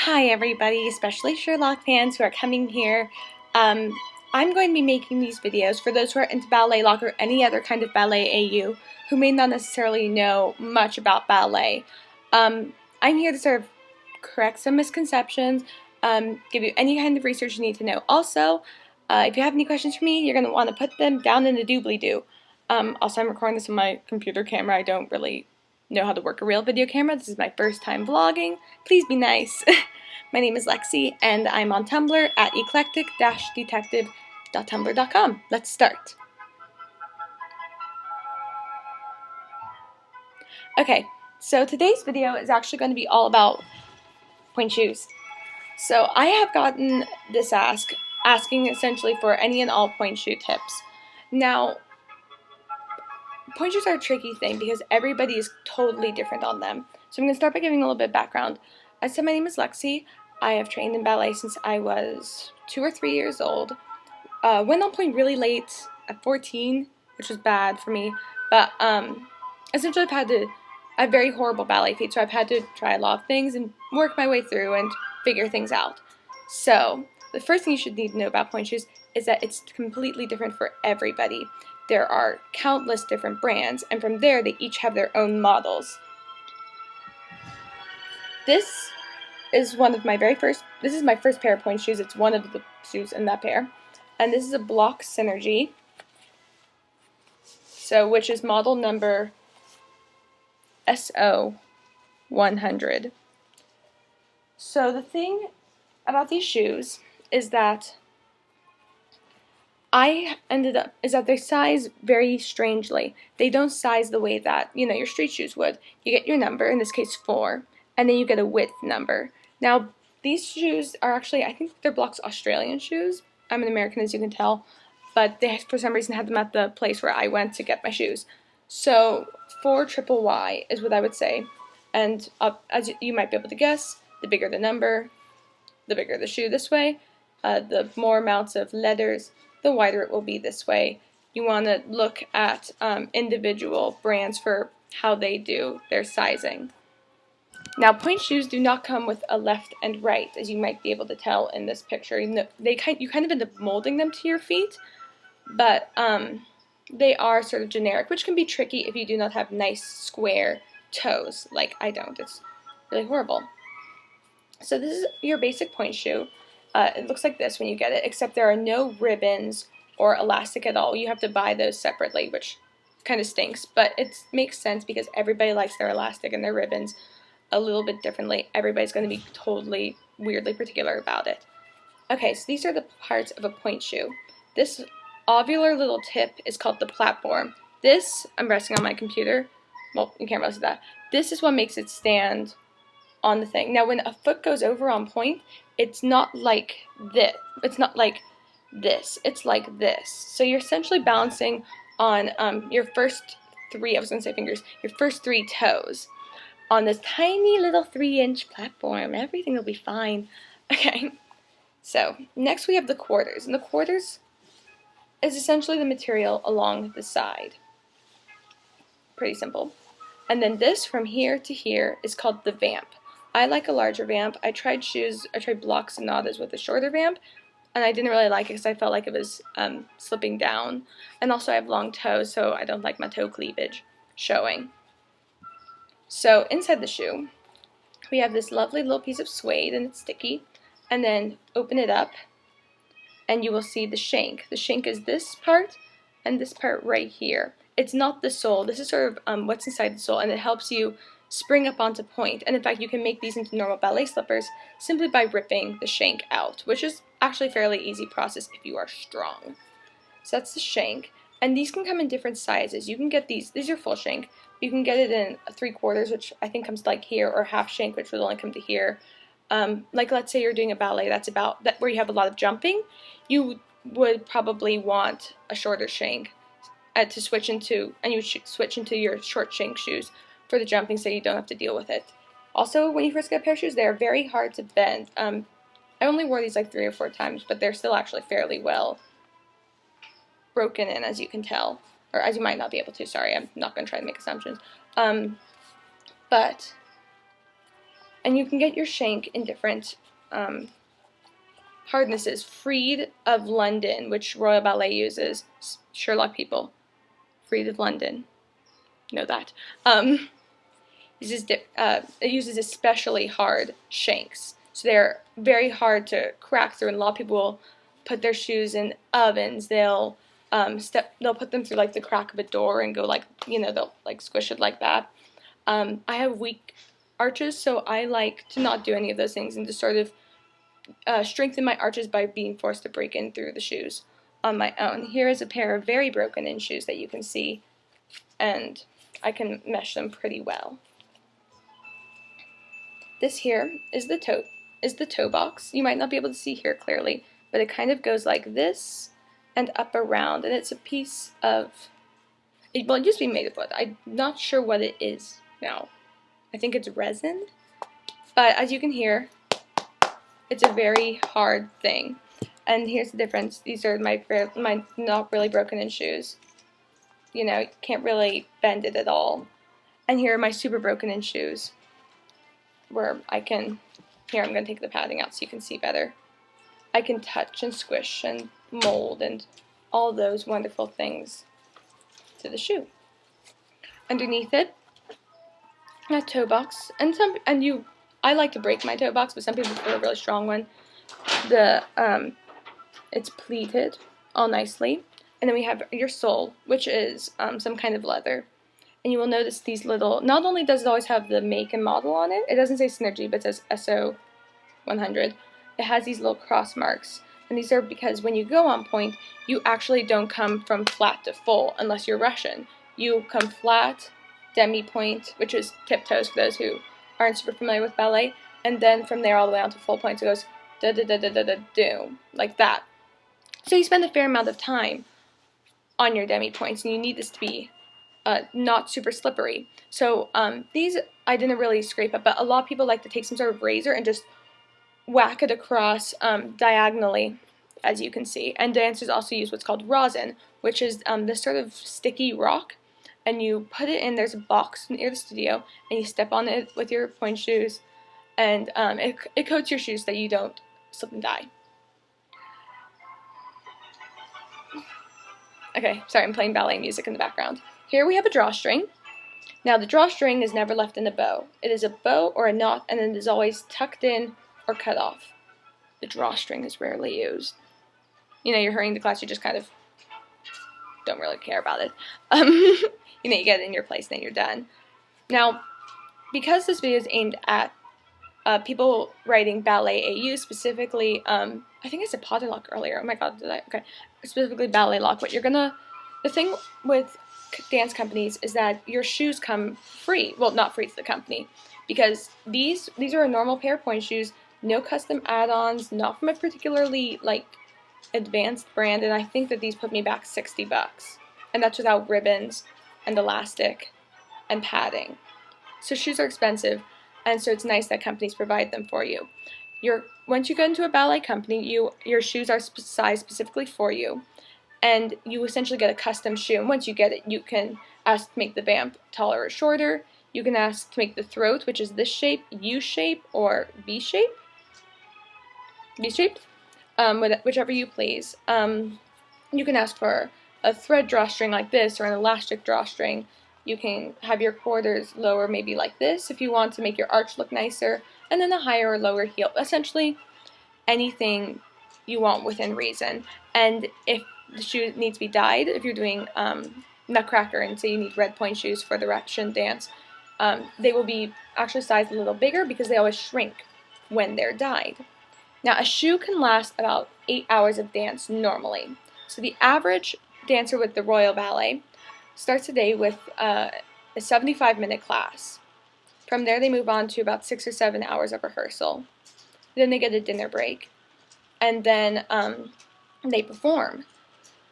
Hi everybody, especially Sherlock fans who are coming here. I'm going to be making these videos for those who are into BalletLock or any other kind of ballet AU who may not necessarily know much about ballet. I'm here to sort of correct some misconceptions, give you any kind of research you need to know. Also, if you have any questions for me, you're going to want to put them down in the doobly-doo. Also, I'm recording this on my computer camera. I don't really know how to work a real video camera. This is my first time vlogging. Please be nice. My name is Lexi, and I'm on Tumblr at eclectic-detective.tumblr.com. Let's start. Okay, so today's video is actually going to be all about pointe shoes. So I have gotten this asking essentially for any and all pointe shoe tips. Now, pointe shoes are a tricky thing because everybody is totally different on them. So I'm going to start by giving a little bit of background. As I said, my name is Lexi. I have trained in ballet since I was 2 or 3 years old. Went on pointe really late at 14, which was bad for me. But essentially I have very horrible ballet feet, so I've had to try a lot of things and work my way through and figure things out. So the first thing you should need to know about pointe shoes is that it's completely different for everybody. There are countless different brands, and from there they each have their own models. This is my first pair of pointe shoes. It's one of the shoes in that pair. And this is a Block Synergy, which is model number SO100. So the thing about these shoes is that they size very strangely. They don't size the way that, your street shoes would. You get your number, in this case 4, and then you get a width number. Now, these shoes are actually, I think they're Block's Australian shoes. I'm an American, as you can tell, but they, for some reason, had them at the place where I went to get my shoes. So 4YYY is what I would say, and as you might be able to guess, the bigger the number, the bigger the shoe this way, the more amounts of letters, the wider it will be this way. You want to look at individual brands for how they do their sizing. Now, pointe shoes do not come with a left and right, as you might be able to tell in this picture. You kind of end up molding them to your feet, but they are sort of generic, which can be tricky if you do not have nice square toes, like I don't. It's really horrible. So this is your basic pointe shoe. It looks like this when you get it, except there are no ribbons or elastic at all. You have to buy those separately, which kind of stinks, but it makes sense because everybody likes their elastic and their ribbons a little bit differently. Everybody's going to be totally weirdly particular about it. Okay, so these are the parts of a pointe shoe. This ovular little tip is called the platform. This, I'm resting on my computer. Well, you can't really see that. This is what makes it stand on the thing. Now, when a foot goes over on pointe, it's not like this. It's not like this. It's like this. So you're essentially balancing on your first 3, I was going to say fingers, your first 3 toes on this tiny little 3-inch platform. Everything will be fine. Okay, so next we have the quarters, and the quarters is essentially the material along the side. Pretty simple. And then this from here to here is called the vamp. I like a larger vamp. I tried Block Sonatas with a shorter vamp, and I didn't really like it because I felt like it was slipping down. And also I have long toes, so I don't like my toe cleavage showing. So inside the shoe, we have this lovely little piece of suede, and it's sticky. And then open it up, and you will see the shank. The shank is this part, and this part right here. It's not the sole. This is sort of what's inside the sole, and it helps you spring up onto pointe. And in fact, you can make these into normal ballet slippers simply by ripping the shank out, which is actually a fairly easy process if you are strong. So that's the shank. And these can come in different sizes. You can get these are full shank. You can get it in a 3/4, which I think comes like here, or half shank, which would only come to here. Like let's say you're doing a ballet that's about that where you have a lot of jumping, you would probably want a shorter shank to switch into, and you would switch into your short shank shoes for the jumping so you don't have to deal with it. Also, when you first get a pair of shoes, they are very hard to bend. I only wore these like 3 or 4 times, but they're still actually fairly well broken in, as you can tell, or as you might not be able to. Sorry, I'm not going to try to make assumptions. But And you can get your shank in different hardnesses. Freed of London, which Royal Ballet uses. Sherlock people. Freed of London. Know that. It uses especially hard shanks. So they're very hard to crack through, and a lot of people will put their shoes in ovens. They'll put them through like the crack of a door and go like, they'll like squish it like that. I have weak arches, so I like to not do any of those things and to sort of strengthen my arches by being forced to break in through the shoes on my own. Here is a pair of very broken in shoes that you can see, and I can mesh them pretty well. This here is the toe box. You might not be able to see here clearly, but it kind of goes like this and up around, and it's a piece of, well, it used to be made of wood. I'm not sure what it is now. I think it's resin, but as you can hear, it's a very hard thing. And here's the difference. These are my not really broken in shoes. Can't really bend it at all. And here are my super broken in shoes, where I can, here I'm going to take the padding out so you can see better. I can touch and squish and mold and all those wonderful things to the shoe. Underneath it, a toe box, I like to break my toe box, but some people prefer a really strong one. It's pleated all nicely, and then we have your sole, which is some kind of leather. And you will notice these little, not only does it always have the make and model on it, it doesn't say Synergy, but it says SO 100. It has these little cross marks, and these are because when you go on Pointe, you actually don't come from flat to full unless you're Russian. You come flat, demi-pointe, which is tiptoes for those who aren't super familiar with ballet, and then from there all the way on to full pointe, so it goes da-da-da-da-da-da-do, like that. So you spend a fair amount of time on your demi-points, and you need this to be not super slippery. So these I didn't really scrape up, but a lot of people like to take some sort of razor and just whack it across diagonally, as you can see. And dancers also use what's called rosin, which is this sort of sticky rock, and you put it in, there's a box near the studio, and you step on it with your pointe shoes, and it coats your shoes so that you don't slip and die. Okay, sorry, I'm playing ballet music in the background. Here we have a drawstring. Now the drawstring is never left in a bow. It is a bow or a knot, and it is always tucked in or cut off. The drawstring is rarely used. You're hurrying to class, you just kind of don't really care about it. You get it in your place, and then you're done. Now, because this video is aimed at people writing Ballet AU, specifically, I think I said BalletLock earlier. Oh my god, did I? Okay. Specifically BalletLock. The thing with dance companies is that your shoes come free. Well, not free to the company, because these are a normal pair of pointe shoes, no custom add-ons, not from a particularly advanced brand, and I think that these put me back $60, and that's without ribbons and elastic and padding. So shoes are expensive, and so it's nice that companies provide them for you. Once you go into a ballet company, your shoes are sized specifically for you, and you essentially get a custom shoe. And once you get it, you can ask to make the vamp taller or shorter. You can ask to make the throat, which is this shape, U shape, or V shape. V-shaped, whichever you please. You can ask for a thread drawstring like this, or an elastic drawstring. You can have your quarters lower, maybe like this, if you want to make your arch look nicer, and then a higher or lower heel. Essentially, anything you want within reason. And if the shoe needs to be dyed, if you're doing Nutcracker and say you need red pointe shoes for the Russian dance, they will be actually sized a little bigger because they always shrink when they're dyed. Now, a shoe can last about 8 hours of dance normally. So the average dancer with the Royal Ballet starts a day with a 75-minute class. From there, they move on to about 6 or 7 hours of rehearsal. Then they get a dinner break, and then they perform.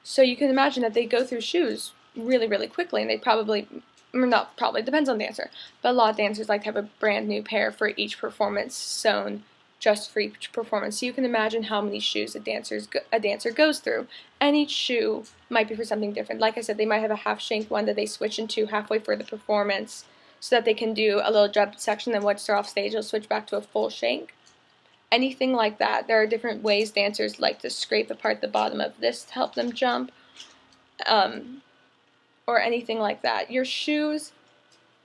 So you can imagine that they go through shoes really, really quickly, and they probably, or not probably, depends on the dancer, but a lot of dancers like to have a brand new pair for each performance sewn just for each performance. So you can imagine how many shoes a dancer goes through, and each shoe might be for something different. Like I said, they might have a half shank one that they switch into halfway for the performance. so that they can do a little jump section, and once they're off stage, they'll switch back to a full shank. Anything like that. There are different ways dancers like to scrape apart the bottom of this to help them jump, or anything like that. Your shoes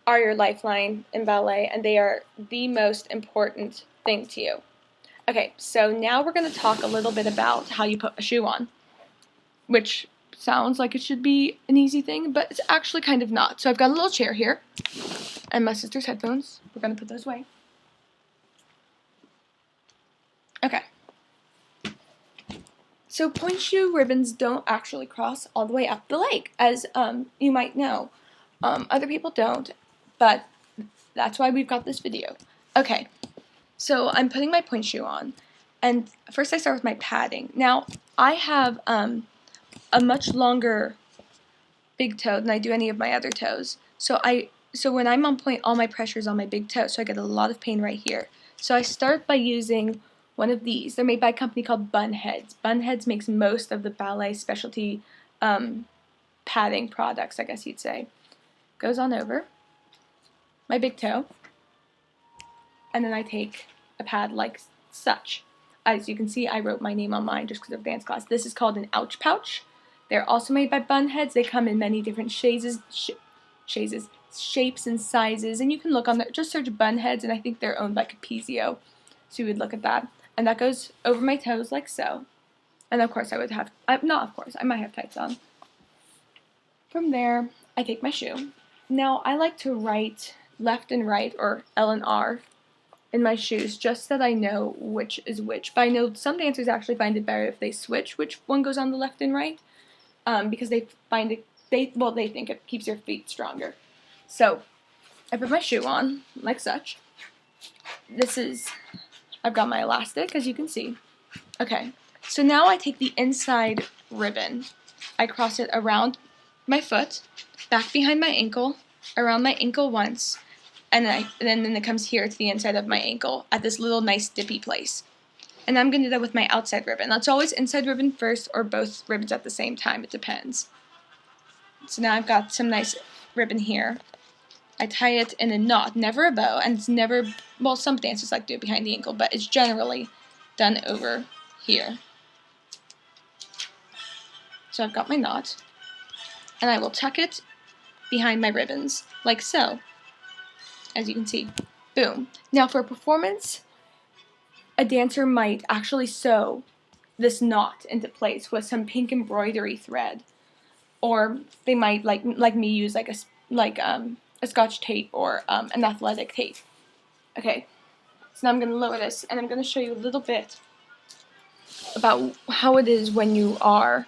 are your lifeline in ballet, and they are the most important thing to you. Okay, so now we're going to talk a little bit about how you put a shoe on, which sounds like it should be an easy thing, but it's actually kind of not. So I've got a little chair here, and my sister's headphones. We're going to put those away. Okay. So pointe shoe ribbons don't actually cross all the way up the leg, as you might know. Other people don't, but that's why we've got this video. Okay, so I'm putting my pointe shoe on, and first I start with my padding. Now, I have a much longer big toe than I do any of my other toes. So when I'm on pointe, all my pressure is on my big toe, so I get a lot of pain right here. So I start by using one of these. They're made by a company called Bunheads. Bunheads makes most of the ballet specialty padding products, I guess you'd say. Goes on over my big toe, and then I take a pad like such. As you can see, I wrote my name on mine just because of dance class. This is called an ouch pouch. They're also made by Bunheads. They come in many different shapes and sizes, and you can look on there. Just search Bunheads, and I think they're owned by Capezio, so you would look at that. And that goes over my toes like so. And of course I would have, not of course, I might have tights on. From there, I take my shoe. Now, I like to write left and right, or L and R, in my shoes, just so that I know which is which. But I know some dancers actually find it better if they switch which one goes on the left and right, because they find it, they think it keeps your feet stronger. So, I put my shoe on, like such. I've got my elastic, as you can see. Okay, so now I take the inside ribbon. I cross it around my foot, back behind my ankle, around my ankle once, and then it comes here to the inside of my ankle at this little nice dippy place. And I'm going to do that with my outside ribbon. That's always inside ribbon first, or both ribbons at the same time. It depends. So now I've got some nice ribbon here. I tie it in a knot, never a bow, and it's never, well, some dancers like to do it behind the ankle, but it's generally done over here. So I've got my knot, and I will tuck it behind my ribbons, like so, as you can see. Boom. Now for a performance, a dancer might actually sew this knot into place with some pink embroidery thread, or they might, like me, use like a Scotch tape or an athletic tape. Okay, so now I'm going to lower this, and I'm going to show you a little bit about how it is when you are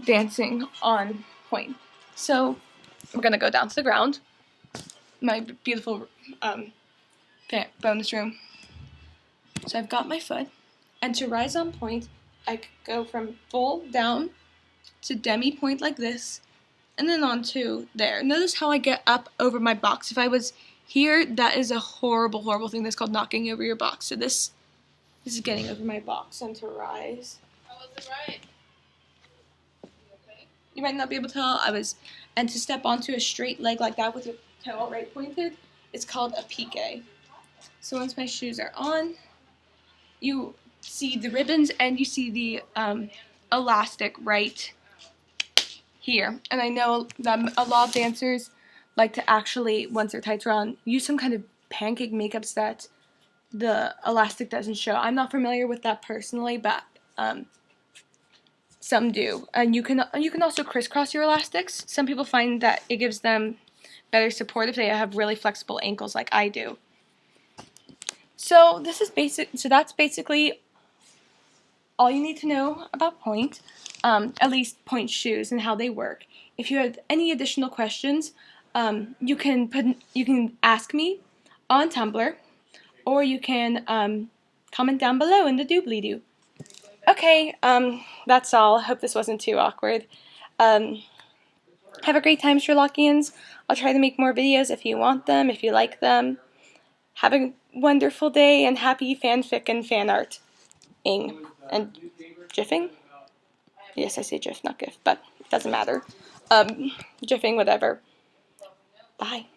dancing on pointe. So we're going to go down to the ground, my beautiful bonus room. So I've got my foot, and to rise on pointe, I could go from full down to demi-pointe like this, and then on to there. Notice how I get up over my box. If I was here, that is a horrible, horrible thing that's called knocking over your box. So this is getting over my box. And to rise. How was it right? Okay? You might not be able to tell. And to step onto a straight leg like that with your toe all right pointed, it's called a piqué. So once my shoes are on, you see the ribbons and you see the elastic right here. And I know that a lot of dancers like to actually, once their tights are on, use some kind of pancake makeup so that the elastic doesn't show. I'm not familiar with that personally, but some do. And you can also crisscross your elastics. Some people find that it gives them better support if they have really flexible ankles like I do. So that's basically all you need to know about pointe. At least pointe shoes and how they work. If you have any additional questions, you can ask me on Tumblr, or you can comment down below in the doobly-doo. Okay, that's all. I hope this wasn't too awkward. Have a great time, Sherlockians. I'll try to make more videos if you want them, if you like them. Have a wonderful day, and happy fanfic and fan art-ing and jiffing. Yes, I say GIF, not GIF, but it doesn't matter. GIFing, whatever. Bye.